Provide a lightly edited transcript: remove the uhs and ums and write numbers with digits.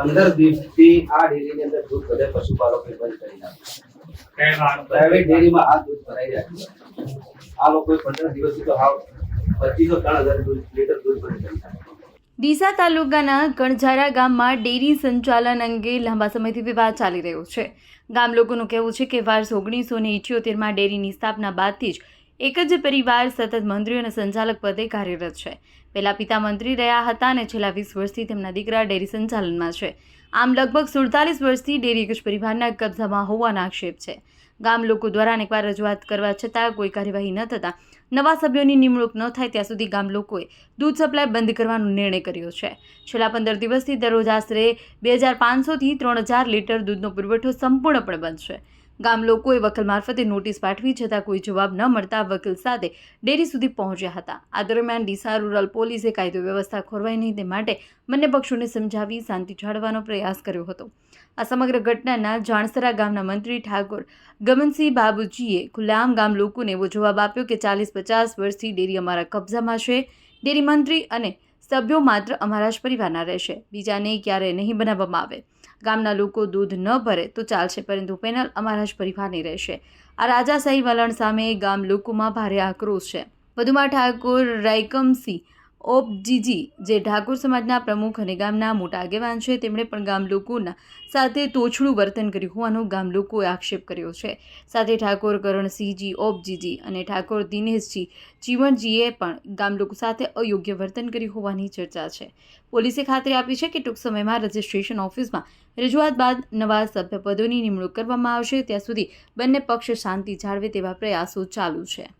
15 દિવસથી આ ડેરીની અંદર દૂધ બધે પશુપાલકોએ બંધ કરી નાખ્યું. પ્રાઇવેટ ડેરીમાં આ દૂધ ભરાઈ રહ્યા છે. આ લોકોએ 15 દિવસથી તો હાવ 25-3000 લીટર દૂધ બંધ કરી નાખ્યું. ડીસા તાલુકાના કણઝારા ગામમાં ડેરી સંચાલન અંગે લાંબા સમયથી વિવાદ ચાલી રહ્યો છે. ગામ લોકોનું કહેવું છે કે વર્ષ 1978માં ડેરીની સ્થાપના બાદથી જ એક જ પરિવાર સતત મંત્રી અને સંચાલક પદે કાર્યરત છે. પહેલા પિતા મંત્રી રહ્યા હતા અને છેલ્લા 20 વર્ષથી તેમના દીકરા ડેરી સંચાલનમાં છે. આમ લગભગ 47 વર્ષથી ડેરી એક જ પરિવારના કબજામાં હોવાના આક્ષેપ છે. ગામ લોકો દ્વારા અનેકવાર રજૂઆત કરવા છતાં કોઈ કાર્યવાહી ન થતાં નવા સભ્યોની નિમણૂક ન થાય ત્યાં સુધી ગામ લોકોએ દૂધ સપ્લાય બંધ કરવાનો નિર્ણય કર્યો છે. છેલ્લા 15 દિવસથી દરરોજ આશરે 2500થી 3000 લીટર દૂધનો પુરવઠો સંપૂર્ણપણે બંધ છે. ગામ લોકોએ વકીલ મારફતે નોટિસ પાઠવી છતાં કોઈ જવાબ ન મળતા વકીલ સાથે ડેરી સુધી પહોંચ્યા હતા. આ દરમિયાન ડીસા રૂરલ પોલીસે કાયદો વ્યવસ્થા ખોરવાય નહીં તે માટે બંને પક્ષોને સમજાવી શાંતિ જાળવવાનો પ્રયાસ કર્યો હતો. આ સમગ્ર ઘટનાના જાણસરા ગામના મંત્રી ઠાકોર ગમનસિંહ બાબુજીએ ખુલ્લેઆમ ગામ લોકોને એવો જવાબ આપ્યો કે 40-50 વર્ષથી ડેરી અમારા કબજામાં છે. ડેરી મંત્રી અને સભ્યો માત્ર અમારા જ પરિવારના રહેશે, બીજાને ક્યારેય નહીં બનાવવામાં આવે. ગામના લોકો દૂધ ન ભરે તો ચાલશે, પરંતુ પેનલ અમારા જ પરિવારની રહેશે. આ રાજાશાહી વલણ સામે ગામ લોકોમાં ભારે આક્રોશ છે. વધુમાં ઠાકોર રાયકમસિંહ ઓપજીજી જે ઠાકોર સમાજના પ્રમુખ અને ગામના મોટા આગેવાન છે, તેમણે પણ ગામ લોકોના સાથે તોછડું વર્તન કર્યું હોવાનો ગામ લોકોએ આક્ષેપ કર્યો છે. સાથે ઠાકોર કરણસિંહજી ઓપજીજી અને ઠાકોર દિનેશજી જીવણજીએ પણ ગામ લોકો સાથે અયોગ્ય વર્તન કર્યું હોવાની ચર્ચા છે. પોલીસે ખાતરી આપી છે કે ટૂંક સમયમાં રજિસ્ટ્રેશન ઓફિસમાં રજૂઆત બાદ નવા સભ્યપદોની નિમણૂક કરવામાં આવશે. ત્યાં સુધી બંને પક્ષ શાંતિ જાળવે તેવા પ્રયાસો ચાલુ છે.